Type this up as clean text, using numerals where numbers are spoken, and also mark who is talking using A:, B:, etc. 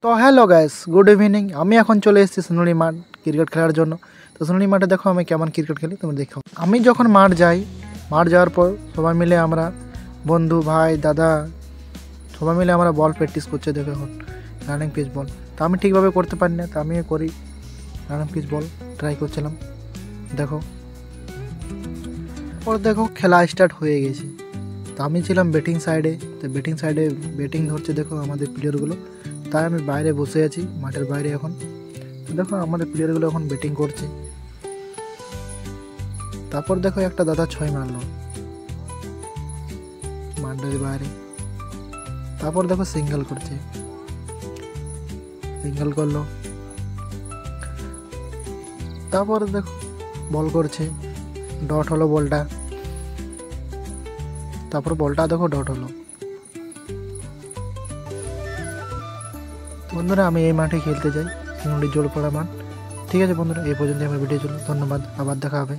A: তো hello guys, good evening. আমি এখন চলে এসেছি সোনালী মাঠ ক্রিকেট খেলার জন্য। তো সোনালী মাঠে দেখো আমি কেমন ক্রিকেট খেলি, তুমি দেখো। আমি যখন মাঠ যাই, মাঠ যাওয়ার পর সবাই মিলে আমরা বন্ধু ভাই দাদা সবাই মিলে আমরা বল প্র্যাকটিস করছি। দেখো এখন রানিং পিচ বল, তো আমি ঠিকভাবে করতে পারি না, তো আমিও করি রানিং পিচ বল ট্রাই করছিলাম। দেখো পর দেখো খেলা স্টার্ট হয়ে গেছে। তো আমি ছিলাম ব্যাটিং সাইডে, তো ব্যাটিং সাইডে ব্যাটিং ধরছে দেখো আমাদের প্লেয়ারগুলো। তাই আমি বাইরে বসে আছি, মাঠের বাইরে। এখন দেখো আমাদের প্লেয়ারগুলো এখন ব্যাটিং করছে। তারপর দেখো একটা দাদা 6 মারলো মাঠের বাইরে। তারপর দেখো সিঙ্গেল করছে, সিঙ্গেল করলো। তারপর দেখো বল করছে, ডট হলো বলটা। তারপর বলটা দেখো ডট হলো। বন্ধুরা আমি এই মাঠে খেলতে যাই, সোনালী জোরপাড়া মাঠ। ঠিক আছে বন্ধুরা, এই পর্যন্ত আমার ভিডিও চলো। ধন্যবাদ, আবার দেখা হবে।